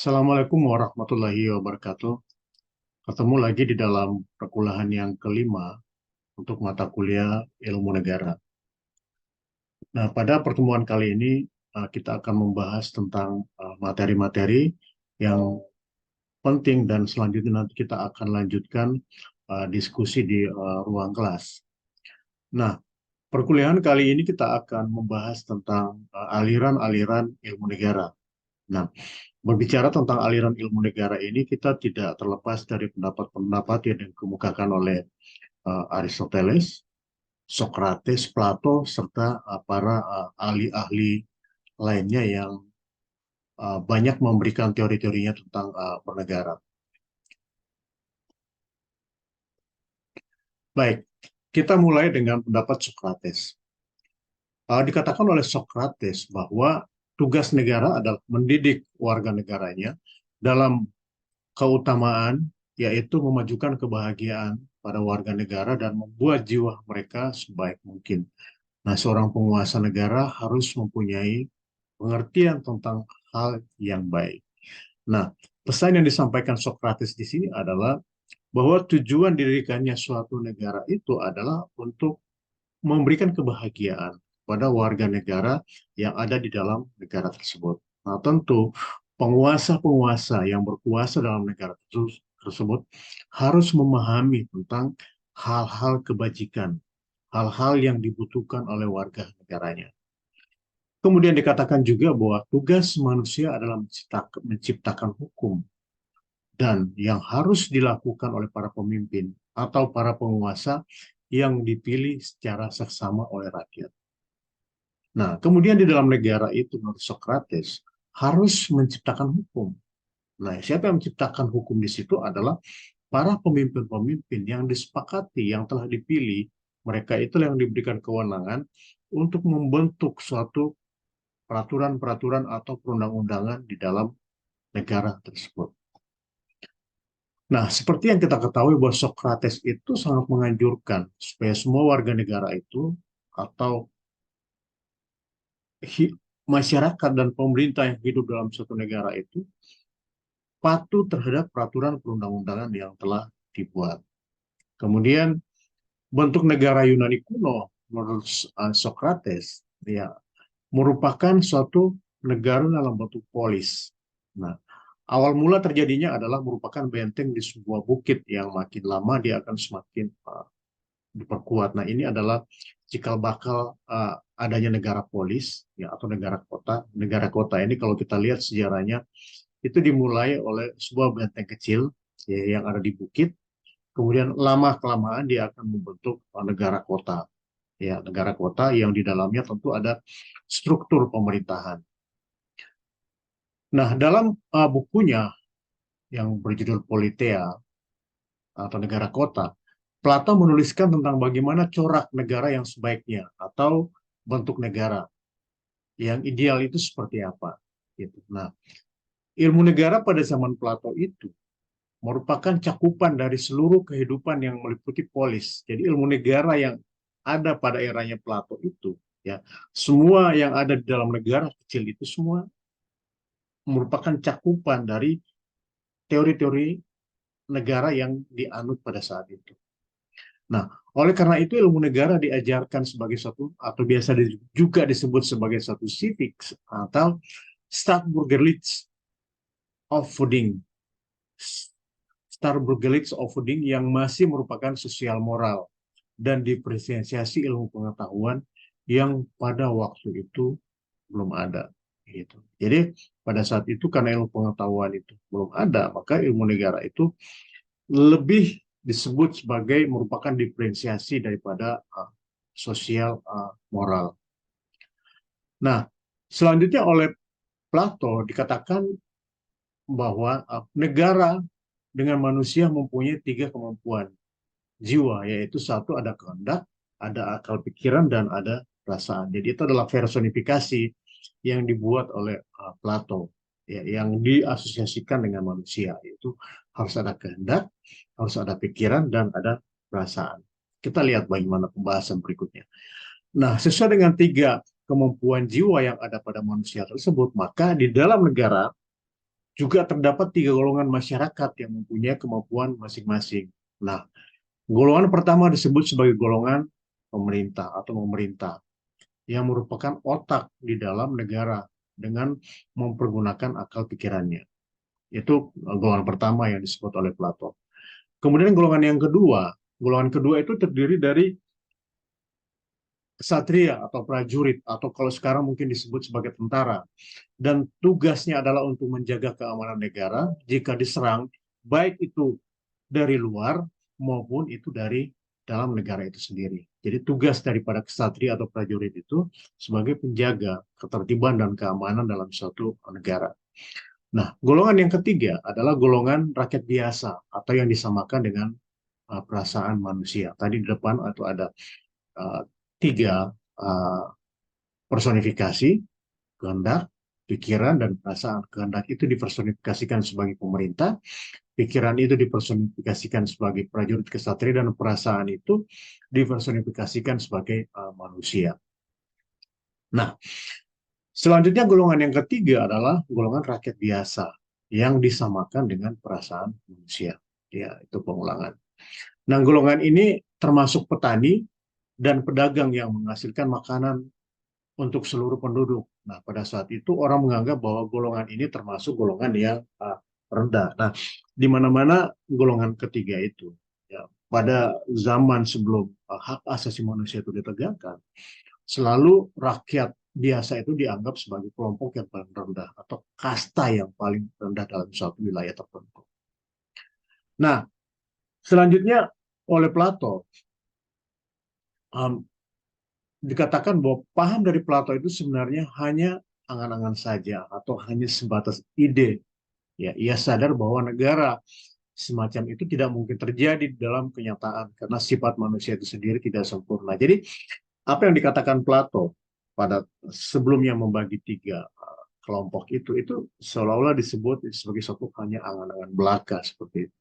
Assalamualaikum warahmatullahi wabarakatuh. Ketemu lagi di dalam perkuliahan yang kelima untuk mata kuliah ilmu negara. Nah, pada pertemuan kali ini kita akan membahas tentang materi-materi yang penting dan selanjutnya nanti kita akan lanjutkan diskusi di ruang kelas. Nah, perkuliahan kali ini kita akan membahas tentang aliran-aliran ilmu negara. Nah, berbicara tentang aliran ilmu negara ini, kita tidak terlepas dari pendapat-pendapat yang dikemukakan oleh Aristoteles, Socrates, Plato, serta para ahli-ahli lainnya yang banyak memberikan teori-teorinya tentang bernegara. Baik, kita mulai dengan pendapat Socrates. Dikatakan oleh Socrates bahwa tugas negara adalah mendidik warga negaranya dalam keutamaan, yaitu memajukan kebahagiaan pada warga negara dan membuat jiwa mereka sebaik mungkin. Nah, seorang penguasa negara harus mempunyai pengertian tentang hal yang baik. Nah, pesan yang disampaikan Socrates di sini adalah bahwa tujuan didirikannya suatu negara itu adalah untuk memberikan kebahagiaan pada warga negara yang ada di dalam negara tersebut. Nah, tentu penguasa-penguasa yang berkuasa dalam negara tersebut harus memahami tentang hal-hal kebajikan, hal-hal yang dibutuhkan oleh warga negaranya. Kemudian dikatakan juga bahwa tugas manusia adalah menciptakan hukum dan yang harus dilakukan oleh para pemimpin atau para penguasa yang dipilih secara seksama oleh rakyat. Nah, kemudian di dalam negara itu, menurut Socrates, harus menciptakan hukum. Nah, siapa yang menciptakan hukum di situ adalah para pemimpin-pemimpin yang disepakati, yang telah dipilih. Mereka itulah yang diberikan kewenangan untuk membentuk suatu peraturan-peraturan atau perundang-undangan di dalam negara tersebut. Nah, seperti yang kita ketahui bahwa Socrates itu sangat menganjurkan supaya semua warga negara itu atau masyarakat dan pemerintah yang hidup dalam suatu negara itu patuh terhadap peraturan perundang-undangan yang telah dibuat. Kemudian bentuk negara Yunani kuno menurut Socrates ya merupakan suatu negara dalam bentuk polis. Nah, awal mula terjadinya adalah merupakan benteng di sebuah bukit yang makin lama dia akan semakin diperkuat. Nah, ini adalah cikal bakal adanya negara polis ya atau negara kota. Negara kota ini kalau kita lihat sejarahnya itu dimulai oleh sebuah benteng kecil ya, yang ada di bukit. Kemudian lama kelamaan dia akan membentuk negara kota. Ya, negara kota yang di dalamnya tentu ada struktur pemerintahan. Nah, dalam bukunya yang berjudul Politeia atau negara kota, Plato menuliskan tentang bagaimana corak negara yang sebaiknya atau bentuk negara yang ideal itu seperti apa. Gitu. Nah, ilmu negara pada zaman Plato itu merupakan cakupan dari seluruh kehidupan yang meliputi polis. Jadi ilmu negara yang ada pada eranya Plato itu, ya, semua yang ada di dalam negara kecil itu semua merupakan cakupan dari teori-teori negara yang dianut pada saat itu. Nah, oleh karena itu ilmu negara diajarkan sebagai satu atau biasa juga disebut sebagai satu civics atau Staatsbürgerlich Opvoeding. Staatsbürgerlich Opvoeding yang masih merupakan sosial moral dan diferensiasi ilmu pengetahuan yang pada waktu itu belum ada. Gitu. Jadi pada saat itu karena ilmu pengetahuan itu belum ada, maka ilmu negara itu lebih disebut sebagai merupakan diferensiasi daripada sosial moral. Nah, selanjutnya oleh Plato dikatakan bahwa negara dengan manusia mempunyai tiga kemampuan jiwa, yaitu satu ada kehendak, ada akal pikiran, dan ada perasaan. Jadi itu adalah personifikasi yang dibuat oleh Plato, ya, yang diasosiasikan dengan manusia, yaitu harus ada kehendak, harus ada pikiran, dan ada perasaan. Kita lihat bagaimana pembahasan berikutnya. Nah, sesuai dengan tiga kemampuan jiwa yang ada pada manusia tersebut, maka di dalam negara juga terdapat tiga golongan masyarakat yang mempunyai kemampuan masing-masing. Nah, golongan pertama disebut sebagai golongan pemerintah atau pemerintah yang merupakan otak di dalam negara dengan mempergunakan akal pikirannya. Itu golongan pertama yang disebut oleh Plato. Kemudian golongan kedua itu terdiri dari kesatria atau prajurit atau kalau sekarang mungkin disebut sebagai tentara, dan tugasnya adalah untuk menjaga keamanan negara jika diserang, baik itu dari luar maupun itu dari dalam negara itu sendiri. Jadi tugas daripada kesatria atau prajurit itu sebagai penjaga ketertiban dan keamanan dalam suatu negara. Nah, golongan yang ketiga adalah golongan rakyat biasa atau yang disamakan dengan perasaan manusia. Tadi di depan itu ada uh, tiga uh, personifikasi: kehendak, pikiran, dan perasaan. Kehendak itu dipersonifikasikan sebagai pemerintah, pikiran itu dipersonifikasikan sebagai prajurit kesatria, dan perasaan itu dipersonifikasikan sebagai manusia. Nah, selanjutnya golongan yang ketiga adalah golongan rakyat biasa yang disamakan dengan perasaan manusia. Ya, itu pengulangan. Nah, golongan ini termasuk petani dan pedagang yang menghasilkan makanan untuk seluruh penduduk. Nah, pada saat itu orang menganggap bahwa golongan ini termasuk golongan yang rendah. Nah, di mana-mana golongan ketiga itu, ya, pada zaman sebelum hak asasi manusia itu ditegakkan, selalu rakyat biasa itu dianggap sebagai kelompok yang paling rendah atau kasta yang paling rendah dalam suatu wilayah tertentu. Nah, selanjutnya oleh Plato, um, dikatakan bahwa paham dari Plato itu sebenarnya hanya angan-angan saja atau hanya sebatas ide. Ya, ia sadar bahwa negara semacam itu tidak mungkin terjadi dalam kenyataan karena sifat manusia itu sendiri tidak sempurna. Jadi, apa yang dikatakan Plato pada sebelumnya membagi tiga kelompok itu seolah-olah disebut sebagai satu hanya angan-angan belaka seperti itu.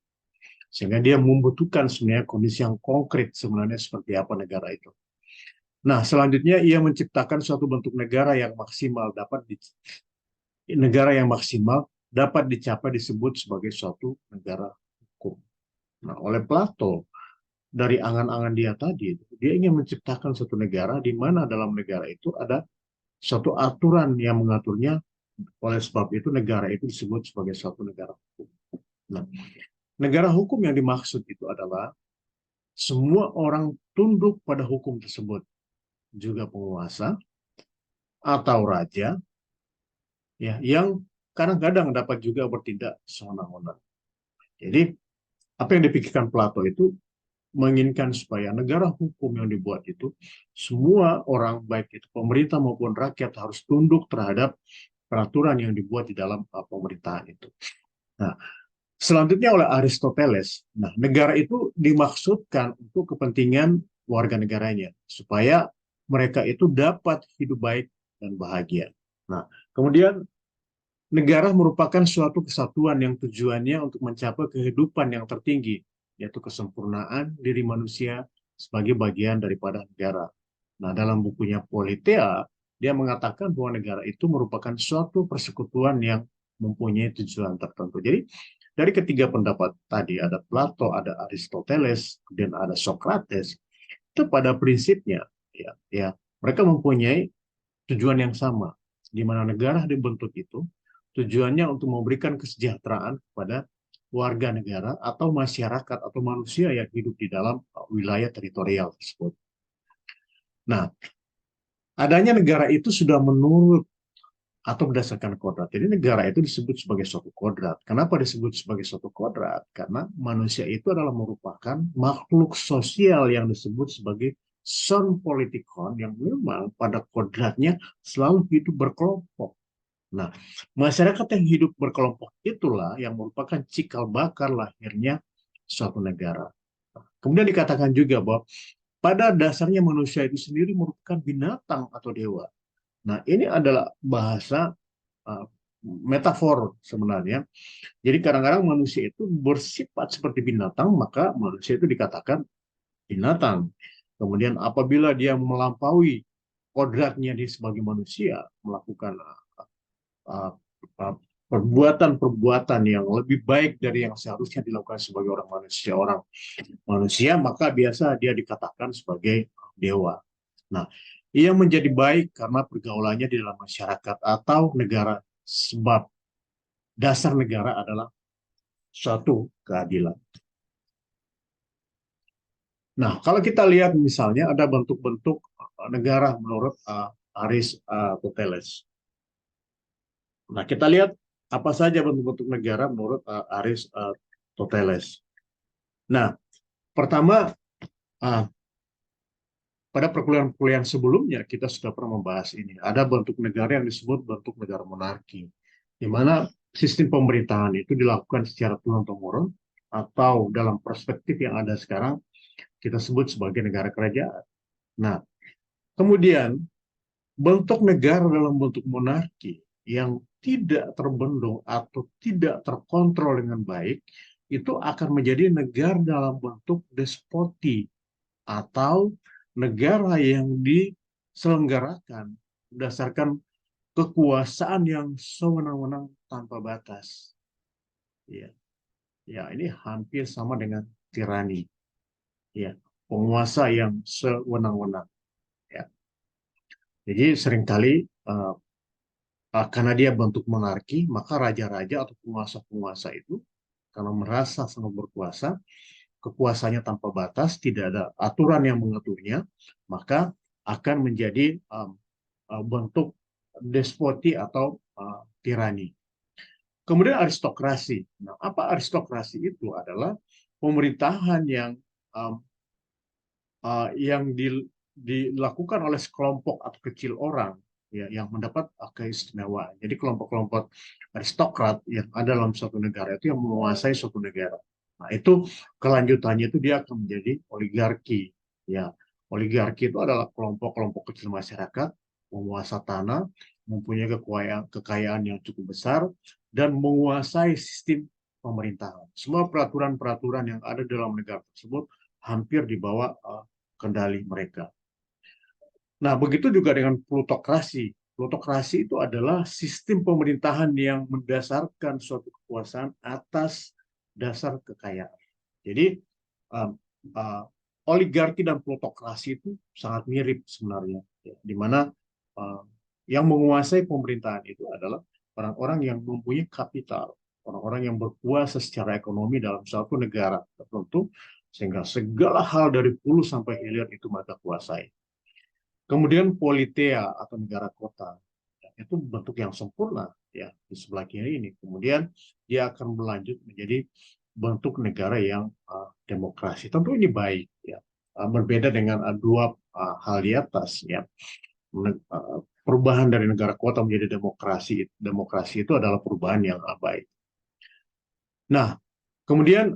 Sehingga dia membutuhkan sebenarnya kondisi yang konkret sebenarnya seperti apa negara itu. Nah, selanjutnya ia menciptakan suatu bentuk negara yang maksimal dapat dicapai disebut sebagai suatu negara hukum. Nah, oleh Plato, dari angan-angan dia tadi, dia ingin menciptakan suatu negara di mana dalam negara itu ada suatu aturan yang mengaturnya. Oleh sebab itu negara itu disebut sebagai suatu negara hukum. Nah, negara hukum yang dimaksud itu adalah semua orang tunduk pada hukum tersebut, juga penguasa atau raja, ya, yang kadang-kadang dapat juga bertindak sewenang-wenang. Jadi, apa yang dipikirkan Plato itu menginginkan supaya negara hukum yang dibuat itu semua orang, baik itu pemerintah maupun rakyat, harus tunduk terhadap peraturan yang dibuat di dalam pemerintahan itu. Nah, selanjutnya oleh Aristoteles, nah, negara itu dimaksudkan untuk kepentingan warga negaranya supaya mereka itu dapat hidup baik dan bahagia. Nah, kemudian negara merupakan suatu kesatuan yang tujuannya untuk mencapai kehidupan yang tertinggi, yaitu kesempurnaan diri manusia sebagai bagian daripada negara. Nah, dalam bukunya Politeia, dia mengatakan bahwa negara itu merupakan suatu persekutuan yang mempunyai tujuan tertentu. Jadi, dari ketiga pendapat tadi, ada Plato, ada Aristoteles, dan ada Socrates, itu pada prinsipnya, ya, mereka mempunyai tujuan yang sama, di mana negara dibentuk itu tujuannya untuk memberikan kesejahteraan kepada warga negara atau masyarakat atau manusia yang hidup di dalam wilayah teritorial tersebut. Nah, adanya negara itu sudah menurut atau berdasarkan kodrat. Jadi negara itu disebut sebagai suatu kodrat. Kenapa disebut sebagai suatu kodrat? Karena manusia itu adalah merupakan makhluk sosial yang disebut sebagai son politikon yang memang pada kodratnya selalu hidup berkelompok. Nah, masyarakat yang hidup berkelompok itulah yang merupakan cikal bakal lahirnya suatu negara. Kemudian dikatakan juga bahwa pada dasarnya manusia itu sendiri merupakan binatang atau dewa. Nah, ini adalah bahasa metafor sebenarnya. Jadi kadang-kadang manusia itu bersifat seperti binatang, maka manusia itu dikatakan binatang. Kemudian apabila dia melampaui kodratnya dia sebagai manusia, melakukan uh, perbuatan-perbuatan yang lebih baik dari yang seharusnya dilakukan sebagai orang manusia, maka biasa dia dikatakan sebagai dewa. Nah, ia menjadi baik karena pergaulannya di dalam masyarakat atau negara, sebab dasar negara adalah suatu keadilan. Nah, kalau kita lihat misalnya ada bentuk-bentuk negara menurut Aristoteles. Nah, kita lihat apa saja bentuk-bentuk negara menurut Aristoteles. Nah, pertama, uh, pada perkuliahan-perkuliahan sebelumnya kita sudah pernah membahas ini. Ada bentuk negara yang disebut bentuk negara monarki, di mana sistem pemerintahan itu dilakukan secara turun-temurun atau dalam perspektif yang ada sekarang kita sebut sebagai negara kerajaan. Nah, kemudian bentuk negara dalam bentuk monarki yang tidak terbendung atau tidak terkontrol dengan baik itu akan menjadi negara dalam bentuk despoti atau negara yang diselenggarakan berdasarkan kekuasaan yang sewenang-wenang tanpa batas. Ya, ya ini hampir sama dengan tirani. Ya, penguasa yang sewenang-wenang. Ya. Jadi seringkali karena dia bentuk monarki, maka raja-raja atau penguasa-penguasa itu karena merasa sangat berkuasa, kekuasaannya tanpa batas, tidak ada aturan yang mengaturnya, maka akan menjadi bentuk despoti atau tirani. Kemudian aristokrasi. Nah, apa aristokrasi itu adalah pemerintahan yang dilakukan oleh sekelompok atau kecil orang ya, yang mendapat keistimewaan. Jadi kelompok-kelompok aristokrat yang ada dalam suatu negara itu yang menguasai suatu negara. Nah, itu kelanjutannya itu dia akan menjadi oligarki. Ya, oligarki itu adalah kelompok-kelompok kecil masyarakat, penguasa tanah, mempunyai kekayaan yang cukup besar, dan menguasai sistem pemerintahan. Semua peraturan-peraturan yang ada dalam negara tersebut hampir di bawah kendali mereka. Nah, begitu juga dengan plutokrasi. Plutokrasi itu adalah sistem pemerintahan yang mendasarkan suatu kekuasaan atas dasar kekayaan. Jadi, uh, uh, oligarki dan plutokrasi itu sangat mirip sebenarnya, ya, di mana uh, yang menguasai pemerintahan itu adalah orang-orang yang mempunyai kapital, orang-orang yang berkuasa secara ekonomi dalam suatu negara tertentu, sehingga segala hal dari hulu sampai hilir itu mereka kuasai. Kemudian politea atau negara kota, itu bentuk yang sempurna ya di sebelah kiri ini. Kemudian dia akan berlanjut menjadi bentuk negara yang demokrasi. Tentu ini baik ya. Berbeda dengan dua hal di atas ya. Perubahan dari negara kota menjadi demokrasi. Demokrasi itu adalah perubahan yang baik. Nah, kemudian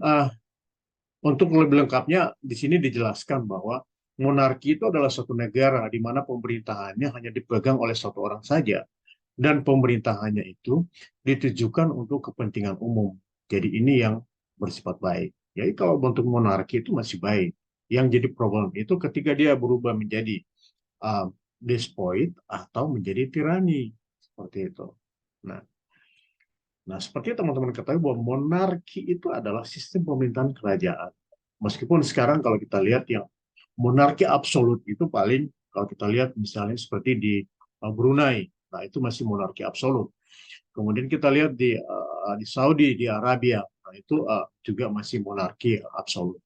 untuk lebih lengkapnya di sini dijelaskan bahwa monarki itu adalah suatu negara di mana pemerintahannya hanya dipegang oleh satu orang saja dan pemerintahannya itu ditujukan untuk kepentingan umum. Jadi ini yang bersifat baik. Jadi kalau bentuk monarki itu masih baik. Yang jadi problem itu ketika dia berubah menjadi despot atau menjadi tirani seperti itu. Nah, seperti teman-teman ketahui bahwa monarki itu adalah sistem pemerintahan kerajaan. Meskipun sekarang kalau kita lihat yang monarki absolut itu paling kalau kita lihat misalnya seperti di Brunei, nah itu masih monarki absolut. Kemudian kita lihat di Saudi, di Arabia, nah itu juga masih monarki absolut.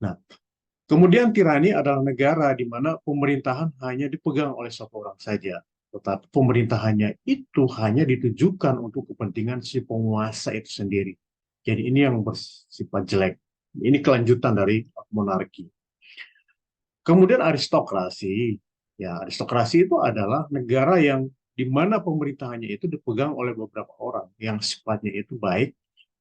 Nah, kemudian tirani adalah negara di mana pemerintahan hanya dipegang oleh satu orang saja. Tetapi pemerintahannya itu hanya ditujukan untuk kepentingan si penguasa itu sendiri. Jadi ini yang bersifat jelek. Ini kelanjutan dari monarki. Kemudian aristokrasi. Ya, aristokrasi itu adalah negara yang di mana pemerintahannya itu dipegang oleh beberapa orang yang sifatnya itu baik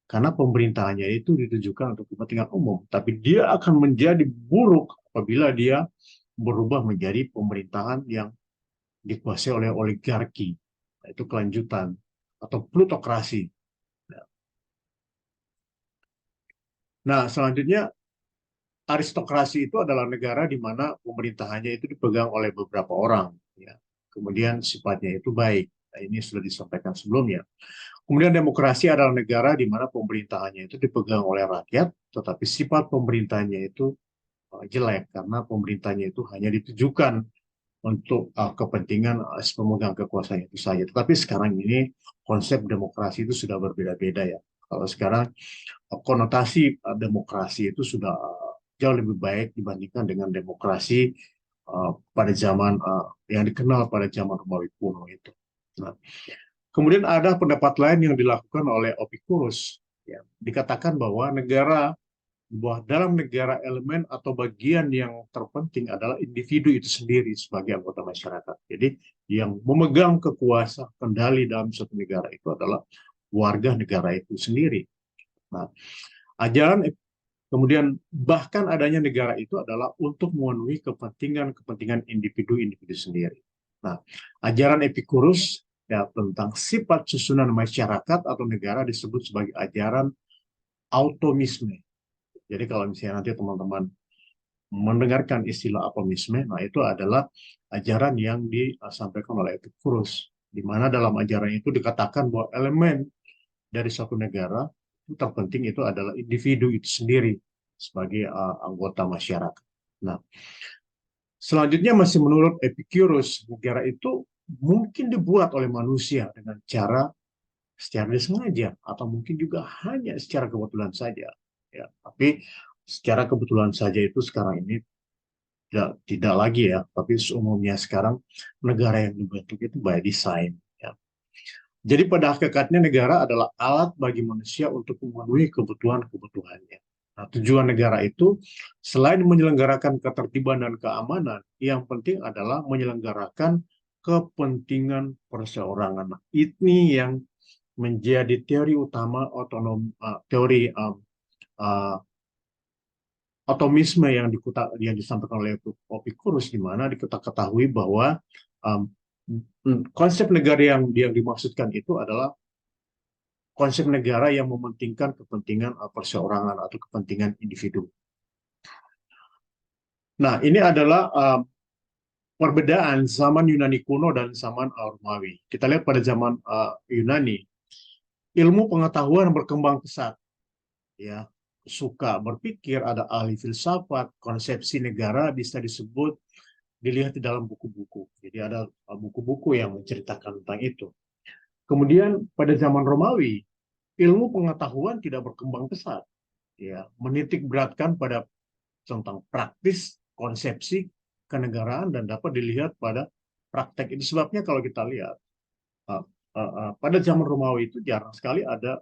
karena pemerintahannya itu ditujukan untuk kepentingan umum. Tapi dia akan menjadi buruk apabila dia berubah menjadi pemerintahan yang dikuasai oleh oligarki. Nah, itu kelanjutan atau plutokrasi. Nah, selanjutnya aristokrasi itu adalah negara di mana pemerintahannya itu dipegang oleh beberapa orang. Ya. Kemudian sifatnya itu baik. Nah, ini sudah disampaikan sebelumnya. Kemudian demokrasi adalah negara di mana pemerintahannya itu dipegang oleh rakyat, tetapi sifat pemerintahnya itu jelek karena pemerintahnya itu hanya ditujukan untuk kepentingan pemegang kekuasaan itu saja. Tetapi sekarang ini konsep demokrasi itu sudah berbeda-beda ya. Kalau sekarang konotasi demokrasi itu sudah jauh lebih baik dibandingkan dengan demokrasi pada zaman yang dikenal pada zaman Romawi kuno itu. Nah, kemudian ada pendapat lain yang dilakukan oleh Epicurus. Ya, dikatakan bahwa dalam negara elemen atau bagian yang terpenting adalah individu itu sendiri sebagai anggota masyarakat. Jadi yang memegang kekuasaan kendali dalam suatu negara itu adalah warga negara itu sendiri. Nah, ajaran kemudian bahkan adanya negara itu adalah untuk memenuhi kepentingan individu-individu sendiri. Nah, ajaran Epicurus ya tentang sifat susunan masyarakat atau negara disebut sebagai ajaran automisme. Jadi kalau misalnya nanti teman-teman mendengarkan istilah atomisme, nah itu adalah ajaran yang disampaikan oleh Epicurus, di mana dalam ajaran itu dikatakan bahwa elemen dari suatu negara itu terpenting itu adalah individu itu sendiri sebagai anggota masyarakat. Nah, selanjutnya masih menurut Epicurus, negara itu mungkin dibuat oleh manusia dengan cara secara disengaja atau mungkin juga hanya secara kebetulan saja. Ya, tapi secara kebetulan saja itu sekarang ini tidak lagi ya, tapi umumnya sekarang negara yang dibentuk itu by design. Ya. Jadi pada hakikatnya negara adalah alat bagi manusia untuk memenuhi kebutuhan-kebutuhannya. Nah, tujuan negara itu selain menyelenggarakan ketertiban dan keamanan, yang penting adalah menyelenggarakan kepentingan perseorangan. Nah, ini yang menjadi teori utama teori atomisme yang disampaikan oleh Epicurus, di mana diketahui bahwa um, konsep negara yang dimaksudkan itu adalah konsep negara yang mementingkan kepentingan perseorangan atau kepentingan individu. Nah, ini adalah perbedaan zaman Yunani kuno dan zaman Romawi. Kita lihat pada zaman Yunani, ilmu pengetahuan berkembang pesat, ya, suka berpikir, ada ahli filsafat, konsepsi negara bisa dilihat di dalam buku-buku. Jadi ada buku-buku yang menceritakan tentang itu. Kemudian pada zaman Romawi, ilmu pengetahuan tidak berkembang pesat, ya, menitik beratkan pada tentang praktis konsepsi kenegaraan dan dapat dilihat pada praktek. Itu sebabnya kalau kita lihat pada zaman Romawi itu jarang sekali ada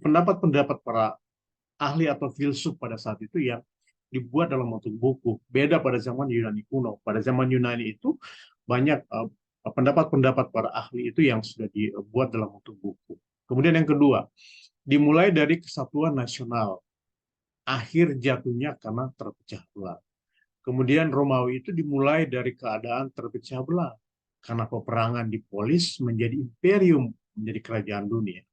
pendapat-pendapat para ahli atau filsuf pada saat itu yang dibuat dalam bentuk buku. Beda pada zaman Yunani kuno. Pada zaman Yunani itu banyak pendapat-pendapat para ahli itu yang sudah dibuat dalam bentuk buku. Kemudian yang kedua, dimulai dari kesatuan nasional, akhir jatuhnya karena terpecah belah. Kemudian Romawi itu dimulai dari keadaan terpecah belah karena peperangan di polis menjadi imperium, menjadi kerajaan dunia.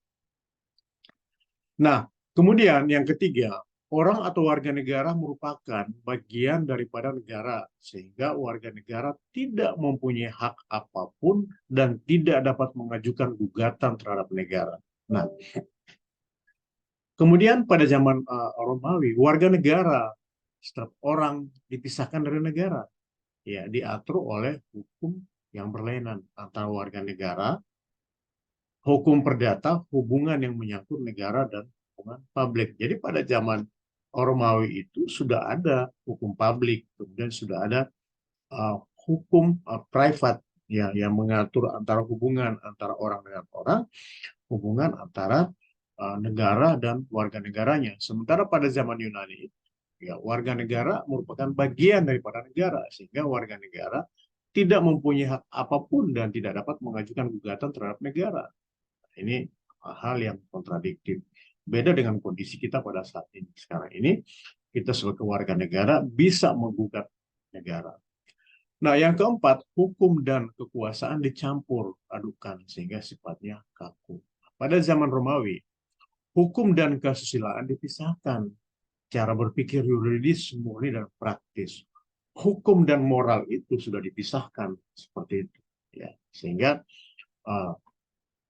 Nah, kemudian yang ketiga, orang atau warga negara merupakan bagian daripada negara, sehingga warga negara tidak mempunyai hak apapun dan tidak dapat mengajukan gugatan terhadap negara. Nah, kemudian pada zaman Romawi, warga negara, setiap orang dipisahkan dari negara, ya diatur oleh hukum yang berlainan antara warga negara, hukum perdata, hubungan yang menyangkut negara dan hubungan publik. Jadi pada zaman Romawi itu sudah ada hukum publik, kemudian sudah ada hukum private ya yang mengatur antara hubungan antara orang dengan orang, hubungan antara negara dan warga negaranya. Sementara pada zaman Yunani, ya warga negara merupakan bagian daripada negara, sehingga warga negara tidak mempunyai hak apapun dan tidak dapat mengajukan gugatan terhadap negara. Ini hal yang kontradiktif. Beda dengan kondisi kita pada saat ini. Sekarang ini, kita sebagai warga negara bisa menggugat negara. Nah, yang keempat, hukum dan kekuasaan dicampur adukan sehingga sifatnya kaku. Pada zaman Romawi, hukum dan kesusilaan dipisahkan. Cara berpikir yuridis murni dan praktis. Hukum dan moral itu sudah dipisahkan seperti itu. Ya, sehingga uh,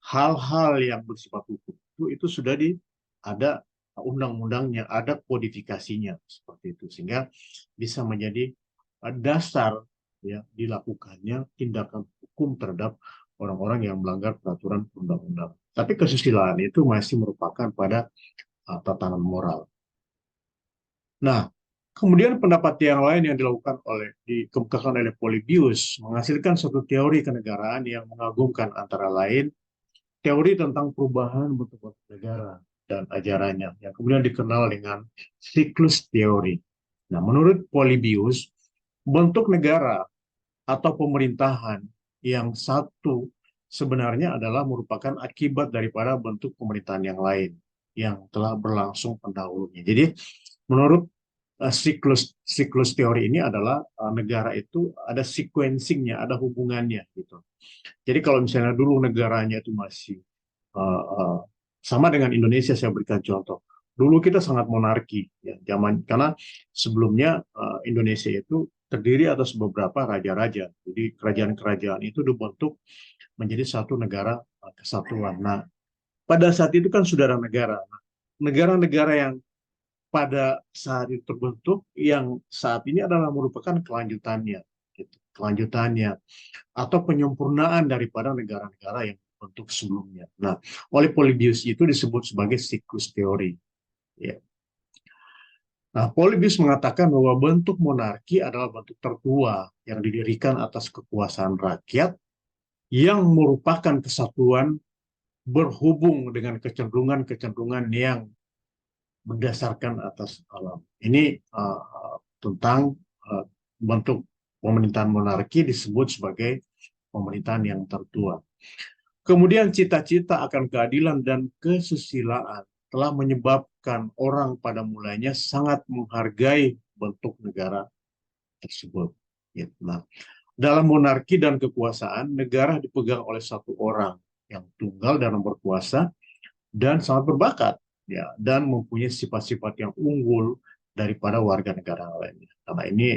hal-hal yang bersifat hukum itu sudah ada undang-undangnya, ada kodifikasinya seperti itu, sehingga bisa menjadi dasar ya dilakukannya tindakan hukum terhadap orang-orang yang melanggar peraturan undang-undang. Tapi kesusilaan itu masih merupakan pada tatanan moral. Nah, kemudian pendapat yang lain yang dilakukan dikemukakan oleh Polybius menghasilkan suatu teori kenegaraan yang mengagumkan, antara lain teori tentang perubahan bentuk negara dan ajarannya yang kemudian dikenal dengan siklus teori. Nah, menurut Polybius, bentuk negara atau pemerintahan yang satu sebenarnya adalah merupakan akibat daripada bentuk pemerintahan yang lain yang telah berlangsung pendahulunya. Jadi, menurut siklus teori ini adalah negara itu ada sequencingnya, ada hubungannya gitu. Jadi kalau misalnya dulu negaranya itu masih uh, uh, sama dengan Indonesia, saya berikan contoh. Dulu kita sangat monarki, ya, karena sebelumnya Indonesia itu terdiri atas beberapa raja-raja. Jadi kerajaan-kerajaan itu dibentuk menjadi satu negara kesatuan. Nah, pada saat itu kan sudah ada negara. Negara-negara yang pada saat itu terbentuk, yang saat ini adalah merupakan kelanjutannya, gitu. Kelanjutannya atau penyempurnaan daripada negara-negara yang terbentuk sebelumnya. Nah, oleh Polybius itu disebut sebagai siklus teori. Ya. Nah, Polybius mengatakan bahwa bentuk monarki adalah bentuk tertua yang didirikan atas kekuasaan rakyat yang merupakan kesatuan berhubung dengan kecenderungan-kecenderungan yang berdasarkan atas alam. Ini tentang bentuk pemerintahan monarki disebut sebagai pemerintahan yang tertua. Kemudian cita-cita akan keadilan dan kesusilaan telah menyebabkan orang pada mulanya sangat menghargai bentuk negara tersebut. Nah, dalam monarki dan kekuasaan, negara dipegang oleh satu orang yang tunggal dalam berkuasa dan sangat berbakat, ya, dan mempunyai sifat-sifat yang unggul daripada warga negara lainnya. Karena ini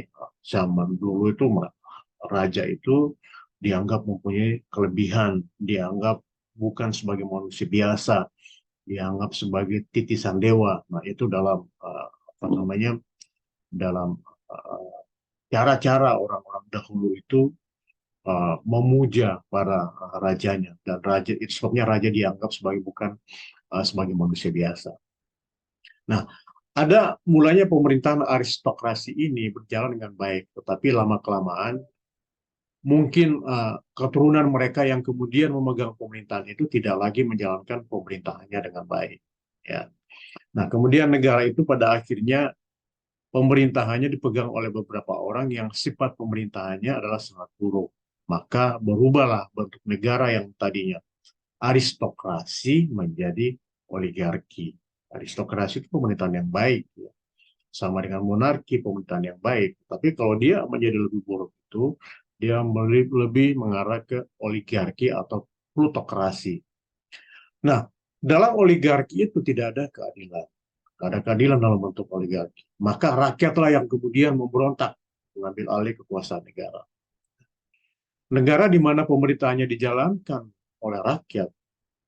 zaman dulu itu raja itu dianggap mempunyai kelebihan, dianggap bukan sebagai manusia biasa, dianggap sebagai titisan dewa. Nah, itu dalam apa namanya, dalam cara-cara orang-orang dahulu itu memuja para rajanya, dan raja itu sebabnya raja dianggap sebagai bukan sebagai manusia biasa. Nah, ada mulanya pemerintahan aristokrasi ini berjalan dengan baik, tetapi lama-kelamaan mungkin keturunan mereka yang kemudian memegang pemerintahan itu tidak lagi menjalankan pemerintahannya dengan baik. Ya. Nah, kemudian negara itu pada akhirnya pemerintahannya dipegang oleh beberapa orang yang sifat pemerintahannya adalah sangat buruk. Maka berubahlah bentuk negara yang tadinya aristokrasi menjadi oligarki. Aristokrasi itu pemerintahan yang baik, ya. Sama dengan monarki, pemerintahan yang baik. Tapi kalau dia menjadi lebih buruk itu, dia lebih mengarah ke oligarki atau plutokrasi. Nah, dalam oligarki itu tidak ada keadilan. Tidak ada keadilan dalam bentuk oligarki. Maka rakyatlah yang kemudian memberontak mengambil alih kekuasaan negara. Negara di mana pemerintahannya dijalankan oleh rakyat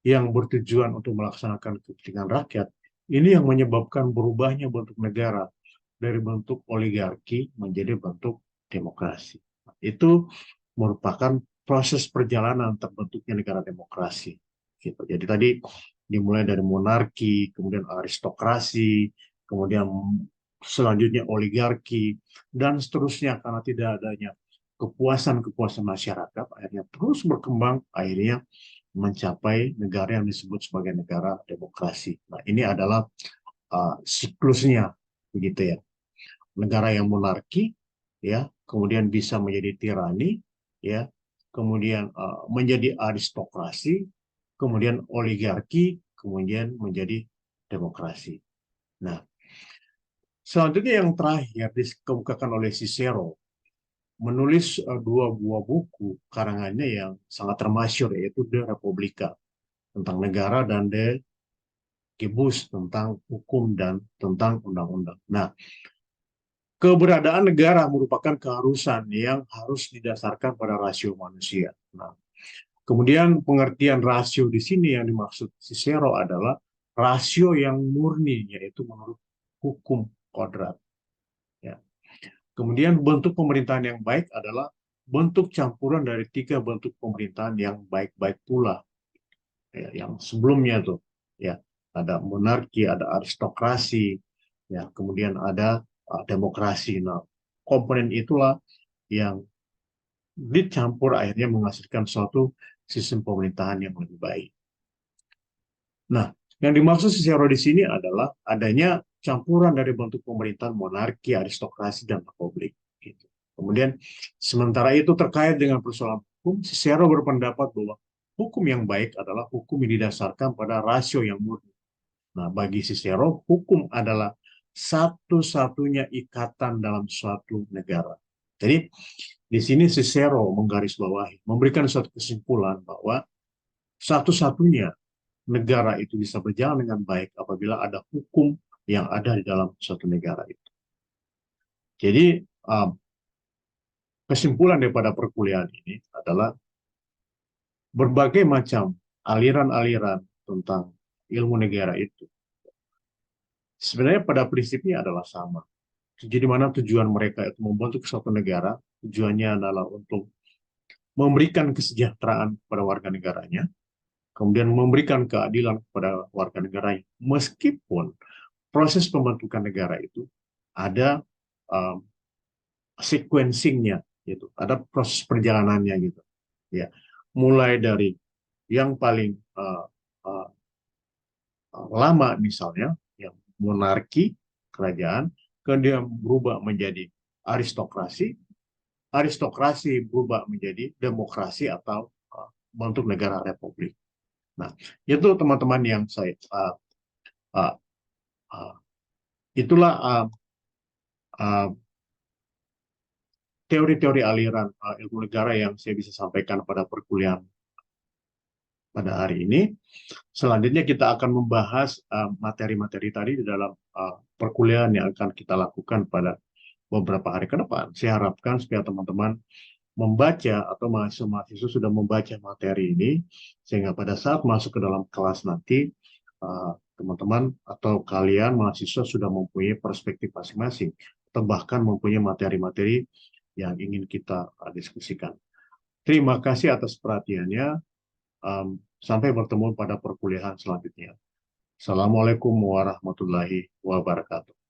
yang bertujuan untuk melaksanakan kepentingan rakyat, ini yang menyebabkan berubahnya bentuk negara dari bentuk oligarki menjadi bentuk demokrasi. Itu merupakan proses perjalanan terbentuknya negara demokrasi. Gitu. Jadi tadi dimulai dari monarki, kemudian aristokrasi, kemudian selanjutnya oligarki, dan seterusnya karena tidak adanya kepuasan-kepuasan masyarakat, akhirnya terus berkembang, akhirnya mencapai negara yang disebut sebagai negara demokrasi. Nah, ini adalah siklusnya, begitu ya. Negara yang monarki, ya, kemudian bisa menjadi tirani, ya, kemudian menjadi aristokrasi, kemudian oligarki, kemudian menjadi demokrasi. Nah, selanjutnya yang terakhir dikemukakan oleh Cicero, menulis dua buah buku karangannya yang sangat termasyhur, yaitu De Republica tentang negara dan De Gibus tentang hukum dan tentang undang-undang. Nah, keberadaan negara merupakan keharusan yang harus didasarkan pada rasio manusia. Nah, Kemudian pengertian rasio di sini yang dimaksud Cicero adalah rasio yang murni, yaitu menurut hukum kodrat. Ya. Kemudian bentuk pemerintahan yang baik adalah bentuk campuran dari tiga bentuk pemerintahan yang baik-baik pula. Ya, yang sebelumnya tuh, ya ada monarki, ada aristokrasi, ya kemudian ada demokrasi. Nah, komponen itulah yang dicampur akhirnya menghasilkan suatu sistem pemerintahan yang lebih baik. Nah, yang dimaksud Cicero di sini adalah adanya campuran dari bentuk pemerintahan monarki, aristokrasi, dan republik. Gitu. Kemudian, sementara itu terkait dengan persoalan hukum, Cicero berpendapat bahwa hukum yang baik adalah hukum yang didasarkan pada rasio yang murni. Nah, bagi Cicero, hukum adalah satu-satunya ikatan dalam suatu negara. Jadi, di sini Cicero menggarisbawahi, memberikan suatu kesimpulan bahwa satu-satunya negara itu bisa berjalan dengan baik apabila ada hukum yang ada di dalam suatu negara itu. Jadi, kesimpulan daripada perkuliahan ini adalah berbagai macam aliran-aliran tentang ilmu negara itu sebenarnya pada prinsipnya adalah sama. Jadi mana tujuan mereka itu membentuk suatu negara, tujuannya adalah untuk memberikan kesejahteraan kepada warga negaranya, kemudian memberikan keadilan kepada warga negaranya. Meskipun proses pembentukan negara itu ada um, sequencingnya, gitu, ada proses perjalanannya gitu, ya. Mulai dari yang paling uh, lama misalnya, yang monarki, kerajaan, kemudian berubah menjadi aristokrasi, aristokrasi berubah menjadi demokrasi atau bentuk negara republik. Nah, itu teman-teman yang saya uh, uh, itulah teori-teori aliran ilmu negara yang saya bisa sampaikan pada perkuliahan pada hari ini. Selanjutnya kita akan membahas materi-materi tadi di dalam perkuliahan yang akan kita lakukan pada beberapa hari ke depan. Saya harapkan supaya teman-teman membaca atau mahasiswa-mahasiswa sudah membaca materi ini, sehingga pada saat masuk ke dalam kelas nanti, teman-teman atau kalian mahasiswa sudah mempunyai perspektif masing-masing, atau bahkan mempunyai materi-materi yang ingin kita diskusikan. Terima kasih atas perhatiannya. Sampai bertemu pada perkuliahan selanjutnya. Assalamualaikum warahmatullahi wabarakatuh.